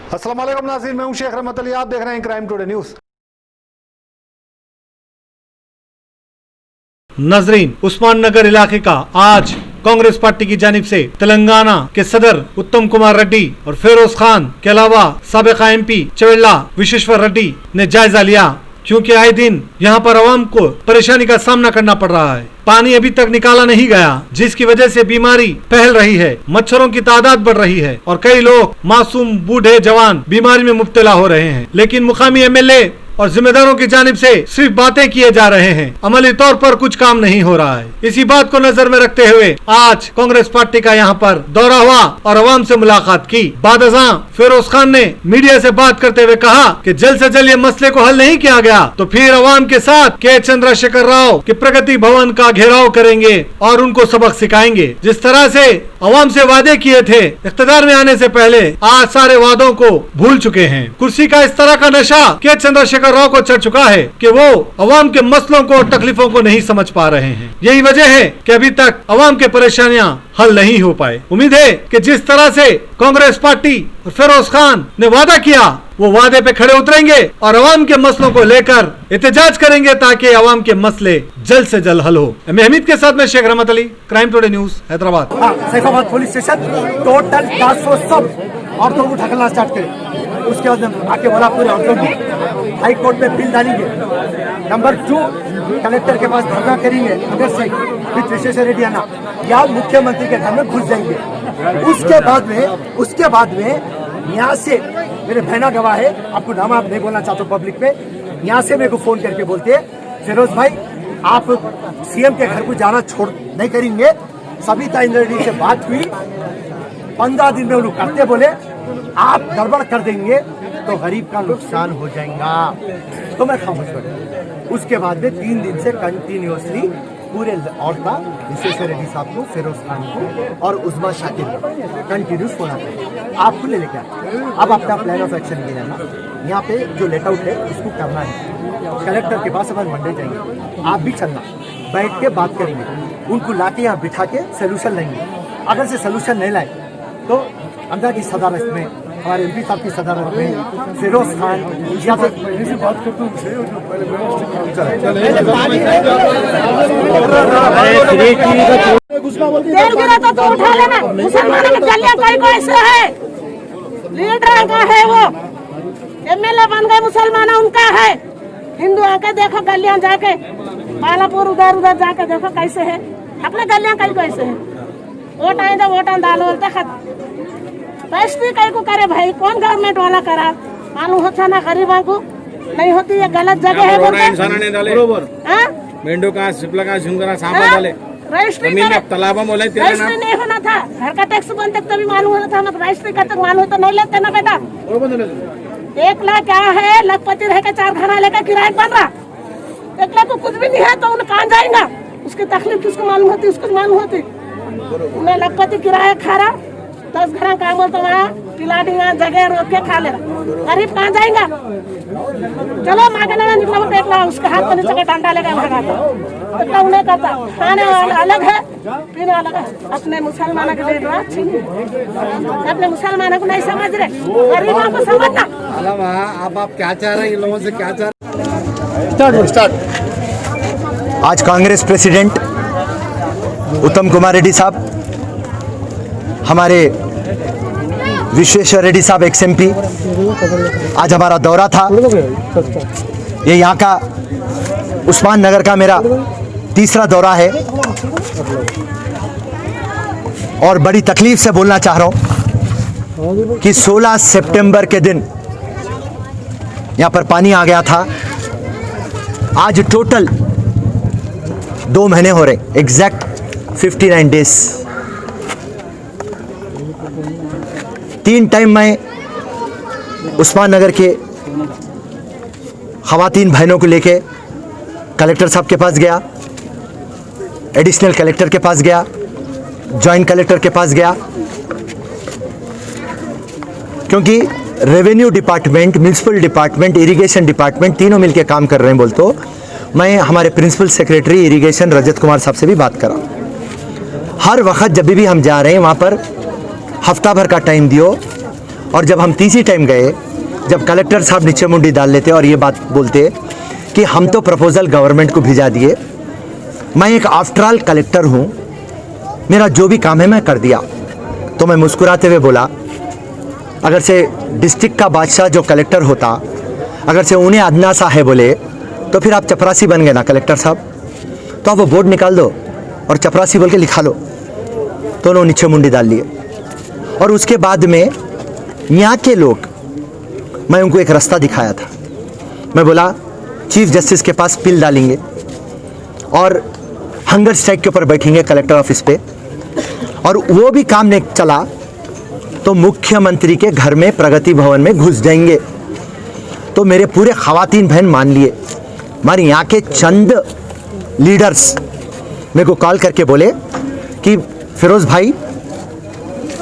अस्सलाम वालेकुम नाज़रीन, मैं हूं शेख रहमत अली। आप देख रहे हैं क्राइम टुडे न्यूज। नाज़रीन, उस्मान नगर इलाके का आज कांग्रेस पार्टी की जानिब से तेलंगाना के सदर उत्तम कुमार रेड्डी और फिरोज खान के अलावा साबिका एमपी चवेला विश्वेश्वर रेड्डी ने जायजा लिया, क्योंकि आए दिन यहाँ पर आवाम को परेशानी का सामना करना पड़ रहा है। पानी अभी तक निकाला नहीं गया, जिसकी वजह से बीमारी फैल रही है, मच्छरों की तादाद बढ़ रही है और कई लोग मासूम बूढ़े जवान बीमारी में मुब्तला हो रहे हैं। लेकिन मुकामी एमएलए और जिम्मेदारों की जानिब से सिर्फ बातें किए जा रहे हैं, अमली तौर पर कुछ काम नहीं हो रहा है। इसी बात को नजर में रखते हुए आज कांग्रेस पार्टी का यहाँ पर दौरा हुआ और अवाम से मुलाकात की। बादशाह फिरोज खान ने मीडिया से बात करते हुए कहा कि जल्द से जल्द ये मसले को हल नहीं किया गया तो फिर अवाम के साथ के चंद्रशेखर राव के प्रगति भवन का घेराव करेंगे और उनको सबक सिखाएंगे। जिस तरह से अवाम से वादे किए थे इख्तिदार में आने से पहले, आज सारे वादों को भूल चुके हैं। कुर्सी का इस तरह का नशा के चंद्रशेखर राव को चढ़ चुका है कि वो अवाम के मसलों को और तकलीफों को नहीं समझ पा रहे हैं। यही वजह है कि अभी तक अवाम के परेशानियां हल नहीं हो पाए। उम्मीद है कि जिस तरह से कांग्रेस पार्टी और फिरोज खान ने वादा किया, वो वादे पे खड़े उतरेंगे और अवाम के मसलों को लेकर एहतजाज करेंगे ताकि अवाम के मसले जल्द से जल्द हल हो। मैं हमीद के साथ में शेख रहमत Ali, crime today news, Hyderabad. Saifabad police station total task force सब औरतों को ढकलना स्टार्ट करे। उसके बाद आके बोला पूरे औरतों को हाई कोर्ट में बिल डालेंगे। नंबर 2, कलेक्टर के पास धरना करेंगे अगर से विद विश्वेश्वर रेड्डी आना या मुख्यमंत्री के घर में घुस जाएंगे। उसके बाद में यहाँ से मेरे बहना गवाह है, आपको नाम आप नहीं बोलना चाहते पब्लिक में, यहाँ से मेरे को फोन करके बोलते हैं फिरोज भाई आप सीएम के घर को जाना छोड़ नहीं करेंगे। सविता इंद्रा रेड्डी से बात हुई, 15 दिन में वो लोग करते बोले आप गड़बड़ कर देंगे तो गरीब का नुकसान हो जाएगा, तो मैं खामोश बैठा। उसके बाद में 3 दिन से कंटिन्यूअसली पूरे औरता विश्वेश्वर रेड्डी साहब को, फिरोज खान को और उस्मा शाकिर को कंटिन्यूस फोन आता है आपको ले लेकर। अब अपना प्लान ऑफ एक्शन ले लेना, यहाँ पे जो लेट आउट है उसको करना है। कलेक्टर के पास अपन मंडे जाएंगे, आप भी चलना, बैठ के बात करेंगे, उनको लाके यहाँ बिठा के सोल्यूशन लेंगे। अगर से सोल्यूशन नहीं लाए तो अंदर की सदारत में हमारे एमपी साहब की सदारत में फिरोज खान या तो बात करते तो उठा लेना। मुसलमानों की गलियां कई को ऐसे है, लीडर का है वो, एमएलए बन गए मुसलमान उनका है। हिंदू आके देखो गलियां जाके, बालापुर उधर जाके देखो कैसे है, अपने गलियां कई को ऐसे है। वोट आए तो वोट डालो बोलते खत्म। रजिस्ट्री कई को करे भाई, कौन गवर्नमेंट वाला करा, मालूम होता ना गरीबों को नहीं होती, ये गलत जगह है रजिस्ट्री नहीं होना था। घर का टैक्स बनते तभी मालूम होना था, रजिस्ट्री करते मालूम तो नहीं लेते ना बेटा। 1 लाख क्या है, लखपति रह के 4 घना लेकर किराया बन रहा, 1 लाख को कुछ भी नहीं है तो उन्हें कहाँ जाएगा, उसकी तकलीफ किसको मालूम होती, उसको मालूम होती। उन्हें लखपति किराया खा रहा, 10 घना काम बोलते वहाँ पिला देंगे, जगह रोक के खा ले रहा, गरीब कहाँ जाएगा। चलो मांगने निकला पेट ला, उसके हाथ पर नीचे डंडा लेकर भागा इतना उन्हें करता। खाने वाला अलग है, पीने अलग है। अपने मुसलमानों के लिए अपने मुसलमानों को नहीं समझ रहे, गरीबों को समझना। आप क्या चाह रहे हैं, इन लोगों से क्या चाह रहे हैं? आज कांग्रेस प्रेसिडेंट उत्तम कुमार रेड्डी साहब, हमारे विश्वेश्वर रेड्डी साहब एक्स एमपी, आज हमारा दौरा था। ये यहाँ का उस्मान नगर का मेरा तीसरा दौरा है और बड़ी तकलीफ से बोलना चाह रहा हूँ कि 16 सितंबर के दिन यहाँ पर पानी आ गया था। आज टोटल 2 महीने हो रहे, एग्जैक्ट 59 डेज। 3 टाइम मैं उस्मान नगर के ख़वातीन बहनों को लेके कलेक्टर साहब के पास गया, एडिशनल कलेक्टर के पास गया, जॉइंट कलेक्टर के पास गया, क्योंकि revenue department, municipal department, irrigation department तीनों मिलके काम कर रहे हैं। बोल तो मैं हमारे principal secretary irrigation Rajat Kumar साहब से भी बात करा। हर वक्त जब भी हम जा रहे हैं वहाँ पर हफ्ता भर का टाइम दियो और जब हम तीसरी टाइम गए, जब कलेक्टर साहब नीचे मुंडी डाल लेते और ये बात बोलते कि हम तो प्रपोजल गवर्नमेंट को भिजा दिए, मैं एक आफ्टर ऑल कलेक्टर हूँ, मेरा जो भी काम है मैं कर दिया, तो मैं मुस्कुराते हुए बोला अगर से डिस्ट्रिक्ट का बादशाह जो कलेक्टर होता, अगर से उन्हें अदना सा है बोले तो फिर आप चपरासी बन गए ना कलेक्टर साहब, तो आप वो बोर्ड निकाल दो और चपरासी बोल के लिखा लो। तो उन्होंने नीचे मुंडी डाल लिए। और उसके बाद में यहाँ के लोग, मैं उनको एक रास्ता दिखाया था। मैं बोला चीफ जस्टिस के पास पिल डालेंगे और हंगर स्ट्राइक के ऊपर बैठेंगे कलेक्टर ऑफिस पे, और वो भी काम नहीं चला तो मुख्यमंत्री के घर में प्रगति भवन में घुस जाएंगे। तो मेरे पूरे खवातीन बहन मान लिए। हमारे यहाँ के चंद लीडर्स मेरे को कॉल करके बोले कि फिरोज भाई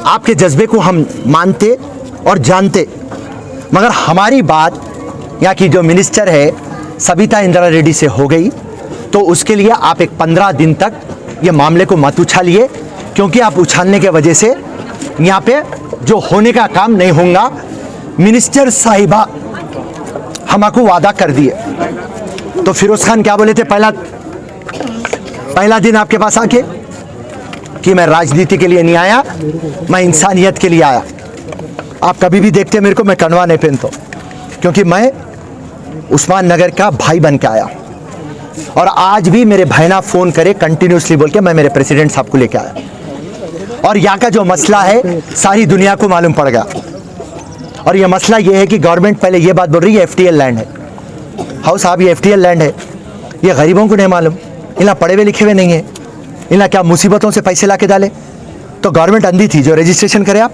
आपके जज्बे को हम मानते और जानते, मगर हमारी बात यहाँ की जो मिनिस्टर है सविता इंदिरा रेड्डी से हो गई, तो उसके लिए आप एक 15 दिन तक ये मामले को मत उछालिए, क्योंकि आप उछालने के वजह से यहाँ पे जो होने का काम नहीं होगा। मिनिस्टर साहिबा हमको वादा कर दिए। तो फिरोज खान क्या बोले थे पहला दिन आपके पास आके कि मैं राजनीति के लिए नहीं आया, मैं इंसानियत के लिए आया। आप कभी भी देखते मेरे को मैं कनवा नहीं पहनता, क्योंकि मैं उस्मान नगर का भाई बन के आया। और आज भी मेरे भाईना फोन करे कंटिन्यूसली बोल के मैं मेरे प्रेसिडेंट साहब को लेके आया, और यहाँ का जो मसला है सारी दुनिया को मालूम पड़ गया। और ये मसला ये है कि गवर्नमेंट पहले ये बात बोल रही है FTL लैंड है। हाउ साहब ये FTL लैंड है, ये गरीबों को नहीं मालूम, इन्हें पढ़े हुए लिखे हुए नहीं है, इन्हें क्या मुसीबतों से पैसे ला के डाले। तो गवर्नमेंट अंधी थी जो रजिस्ट्रेशन करे आप,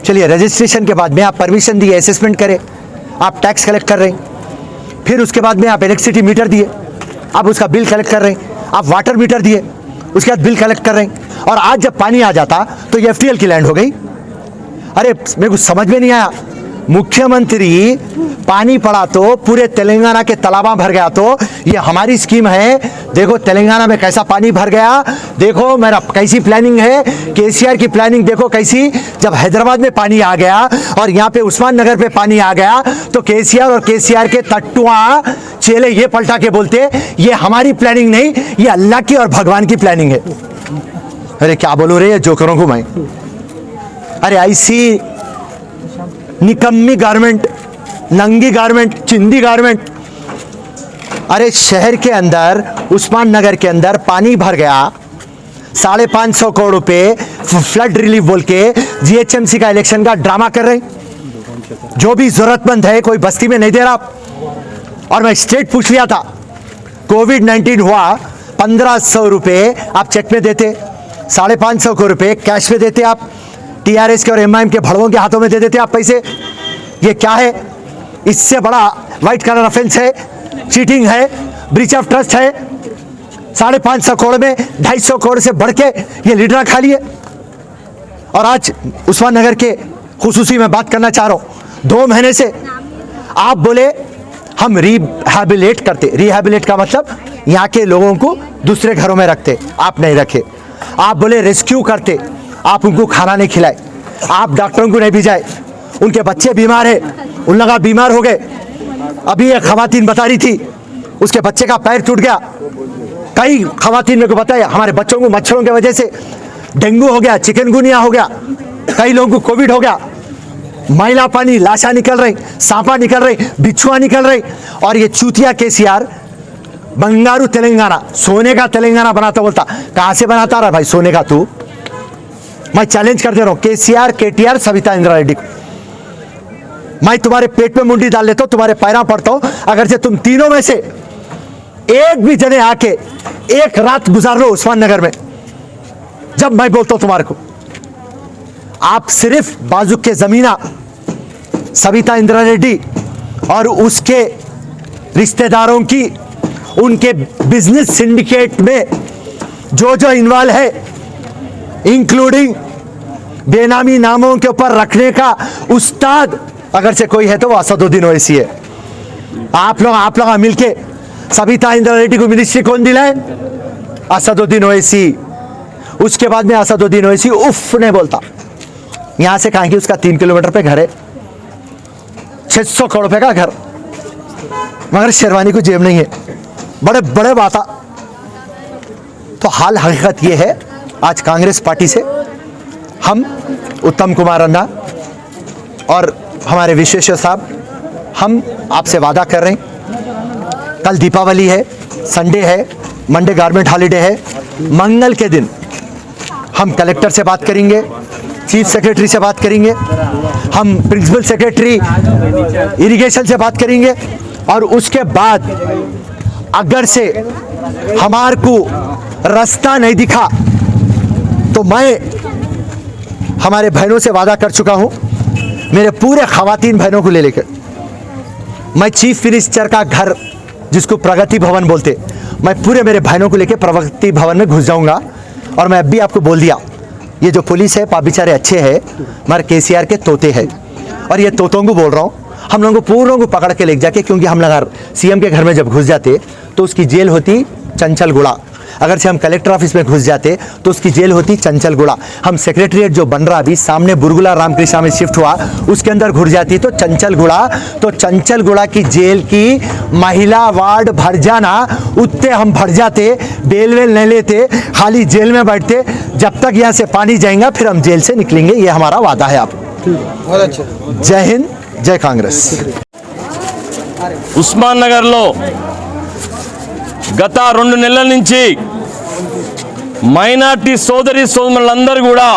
चलिए रजिस्ट्रेशन के बाद में आप परमिशन दिए, असेसमेंट करे, आप टैक्स कलेक्ट कर रहे हैं, फिर उसके बाद में आप इलेक्ट्रिसिटी मीटर दिए, आप उसका बिल कलेक्ट कर रहे हैं, आप वाटर मीटर दिए, उसके बाद बिल कलेक्ट कर रहे हैं, और आज जब पानी आ जाता तो ये FTL की लैंड हो गई। अरे मेरे को समझ में नहीं आया, मुख्यमंत्री पानी पड़ा तो पूरे तेलंगाना के तालाबा भर गया, तो ये हमारी स्कीम है, देखो तेलंगाना में कैसा पानी भर गया, देखो मेरा कैसी प्लानिंग है, KCR की प्लानिंग देखो कैसी। जब हैदराबाद में पानी आ गया और यहाँ पे उस्मान नगर पे पानी आ गया, तो KCR और KCR के तट्टुआ चेले ये पलटा के बोलते ये हमारी प्लानिंग नहीं, ये अल्लाह की और भगवान की प्लानिंग है। अरे क्या बोलूं रे जोकरों को मैं। अरे ऐसी निकम्मी गारमेंट, नंगी गारमेंट, चिंदी गारमेंट। अरे शहर के अंदर उस्मान नगर के अंदर पानी भर गया, 550 करोड़ रुपए फ्लड रिलीफ बोल के GHMC का इलेक्शन का ड्रामा कर रहे हैं। जो भी जरूरतमंद है कोई बस्ती में नहीं दे रहा। और मैं स्टेट पूछ लिया था, कोविड-19 हुआ, 1500 रुपए आप चेक में देते, 550 करोड़ रुपए कैश में देते, आप TRS के और MIM के भड़वों के हाथों में दे देते आप पैसे। ये क्या है? इससे बड़ा व्हाइट कलर ऑफेंस है, चीटिंग है, ब्रीच ऑफ ट्रस्ट है। 550 करोड़ में 250 करोड़ से बढ़ के ये लीडर खा लिए। और आज उस्मान नगर के खुसूसी में बात करना चाह रहा हूं, 2 महीने से आप बोले हम रिहैबिलिटेट करते। रिहैबिलिटेट का मतलब यहाँ के लोगों को दूसरे घरों में रखते, आप नहीं रखे। आप बोले रेस्क्यू करते, आप उनको खाना नहीं खिलाए, आप डॉक्टरों को नहीं भिजाए, उनके बच्चे बीमार है, उन लोग बीमार हो गए। अभी एक खवातीन बता रही थी उसके बच्चे का पैर टूट गया। कई खवातीन मेरे को बताया हमारे बच्चों को मच्छरों की वजह से डेंगू हो गया, चिकनगुनिया हो गया, कई लोगों को कोविड हो गया। मैला पानी, लाशा निकल रही, सांपा निकल रही, बिच्छुआ निकल रही। और ये चूतिया KCR बंगारू तेलंगाना, सोने का तेलंगाना बनाता बोलता। कहां से बनाता रहा भाई सोने का तू? मैं चैलेंज कर दे रहा हूं KCR, KTR, सविता इंदिरा रेड्डी को। मैं तुम्हारे पेट में मुंडी डाल लेता हूं, तुम्हारे पैरा पड़ता हूं, अगर से तुम तीनों में से एक भी जने आके एक रात गुजार लो उस्मान नगर में, जब मैं बोलता हूं तुम्हारे को। आप सिर्फ बाजू के जमीना सविता इंदिरा रेड्डी और उसके रिश्तेदारों की, उनके बिजनेस सिंडिकेट में जो जो इन्वॉल्व है, इंक्लूडिंग बेनामी नामों के ऊपर रखने का उस्ताद अगर से कोई है तो वो असदुद्दीन ओवैसी है। आप लोग मिलके सविता इंदिरा रेड्डी को मिनिस्ट्री कौन दिलाए? असदुद्दीन ओवैसी। उसके बाद में असदुद्दीन ओवैसी उफ नहीं बोलता, यहाँ से कहाँ की उसका 3 किलोमीटर पे घर है, 600 करोड़ रुपए का घर, मगर शेरवानी को जेब नहीं है, बड़े बड़े बात। तो हाल हकीकत ये है, आज कांग्रेस पार्टी से हम उत्तम कुमार अन्ना और हमारे विश्वेश्वर साहब, हम आपसे वादा कर रहे हैं, कल दीपावली है, संडे है, मंडे गवर्नमेंट हॉलीडे है, मंगल के दिन हम कलेक्टर से बात करेंगे, चीफ सेक्रेटरी से बात करेंगे, हम प्रिंसिपल सेक्रेटरी इरिगेशन से बात करेंगे, और उसके बाद अगर से हमारे को रास्ता नहीं दिखा तो मैं हमारे बहनों से वादा कर चुका हूं, मेरे पूरे खवातीन बहनों को ले लेकर मैं चीफ मिनिस्टर का घर, जिसको प्रगति भवन बोलते, मैं पूरे मेरे बहनों को लेकर प्रगति भवन में घुस जाऊंगा। और मैं अभी आपको बोल दिया, ये जो पुलिस है पाप बेचारे अच्छे हैं, हमारे केसीआर के तोते हैं, और ये तोतों को बोल रहा हूँ, हम लोगों को पूरों को पकड़ के ले जाके, क्योंकि हम लोग सीएम के घर में जब घुस जाते तो उसकी जेल होती चंचलगुड़ा, अगर से हम कलेक्टर ऑफिस में घुस जाते तो उसकी जेल होती चंचलगुड़ा, हम सेक्रेटरीट जो बन रहा अभी सामने बुरगुला रामकृष्णा में शिफ्ट हुआ उसके अंदर घुस जाती तो चंचलगुड़ा, तो चंचलगुड़ा की जेल की महिला वार्ड भर जाना, उतने हम भर जाते, बेल वेल नहीं लेते, खाली जेल में बैठते, जब तक यहाँ से पानी जाएगा फिर हम जेल से निकलेंगे, ये हमारा वादा है। आप बहुत अच्छा, जय हिंद, जय कांग्रेस। ఉస్మాన్ నగర్లో గత 2 నెలల నుంచి మైనార్టీ సోదరులందరూ కూడా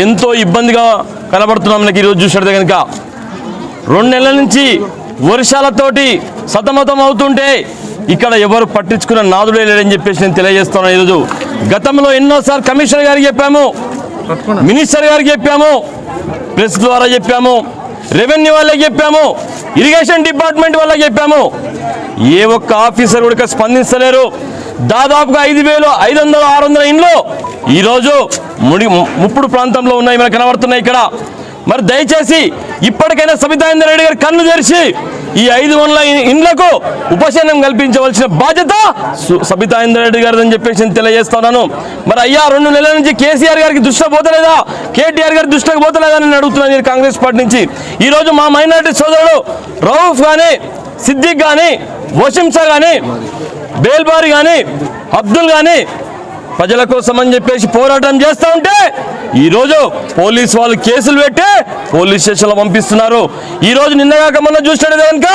ఎంతో ఇబ్బందిగా కనబడుతున్నాం. మనకి ఈరోజు చూసినట్టు కనుక 2 నెలల నుంచి వర్షాలతోటి సతమతం అవుతుంటే ఇక్కడ ఎవరు పట్టించుకున్న నాదుడే లేడని చెప్పేసి నేను తెలియజేస్తున్నాను. ఈరోజు గతంలో ఎన్నోసార్లు కమిషనర్ గారికి చెప్పాము, మినిస్టర్ గారికి చెప్పాము, ప్రెస్ ద్వారా చెప్పాము, రెవెన్యూ వాళ్ళకి చెప్పాము, ఇరిగేషన్ డిపార్ట్మెంట్ వాళ్ళకి చెప్పాము, ఏ ఒక్క ఆఫీసర్ కూడా స్పందించలేరు. దాదాపుగా 5,500 600 ఇండ్లు ఈరోజు ముప్పుడు ప్రాంతంలో ఉన్నాయి, మనకు కనబడుతున్నాయి ఇక్కడ. మరి దయచేసి ఇప్పటికైనా సబితా ఇంద్రారెడ్డి గారు కన్ను తెరిచి ఈ 500 ఇండ్లకు ఉపశమనం కల్పించవలసిన బాధ్యత సబితా ఇంద్రారెడ్డి గారు అని చెప్పేసి నేను తెలియజేస్తున్నాను. మరి అయ్యా 2 నెలల నుంచి కేసీఆర్ గారికి దృష్టిలో పోతలేదా, కేటీఆర్ గారి దృష్టిలోకి పోతలేదా అని అడుగుతున్నాను నేను కాంగ్రెస్ పార్టీ నుంచి. ఈరోజు మా మైనారిటీ సోదరుడు రౌఫ్ కానీ, సిద్దిక్ కానీ, వసీంసా కానీ, బేల్బారి కానీ, అబ్దుల్ కానీ ప్రజల కోసం అని చెప్పేసి పోరాటం చేస్తూ ఉంటే ఈరోజు పోలీసు వాళ్ళు కేసులు పెట్టి పోలీస్ స్టేషన్లో పంపిస్తున్నారు. ఈరోజు నిన్నగాక మొన్న చూసినట్టు కనుక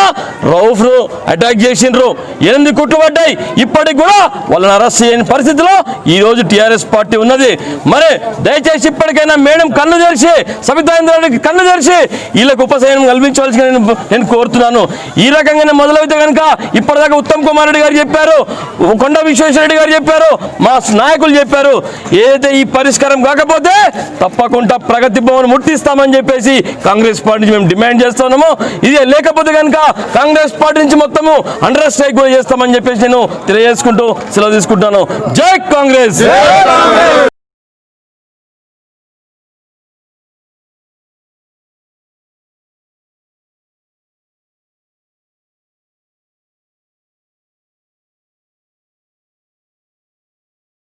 రౌఫ్ను అటాక్ చేసిండ్రు, 8 కుట్టుబడ్డాయి, ఇప్పటికి కూడా వాళ్ళని అరెస్ట్ చేయని పరిస్థితిలో ఈరోజు టీఆర్ఎస్ పార్టీ ఉన్నది. మరి దయచేసి ఇప్పటికైనా మేడం కన్ను తెరిచి, సబితా ఇంద్రారెడ్డికి కన్ను తెరిచి వీళ్ళకు ఉపశమనం కల్పించవలసిన నేను కోరుతున్నాను. ఈ రకంగానే మొదలైతే కనుక ఇప్పటిదాకా ఉత్తమ్ కుమార్ రెడ్డి గారు చెప్పారు, కొండ విశ్వేశ్వరరెడ్డి గారు చెప్పారు, మా నాయకులు చెప్పారు, ఏదైతే ఈ పరిష్కారం కాకపోతే తప్పకుండా ప్రగతి భవన్ ముట్టిస్తామని చెప్పేసి కాంగ్రెస్ పార్టీ నుంచి మేము డిమాండ్ చేస్తున్నాము. ఇది లేకపోతే కనుక కాంగ్రెస్ పార్టీ నుంచి మొత్తము అండర్ స్ట్రైక్ కూడా చేస్తామని చెప్పేసి నేను తెలియజేసుకుంటూ సెలవు తీసుకుంటాను. జై కాంగ్రెస్.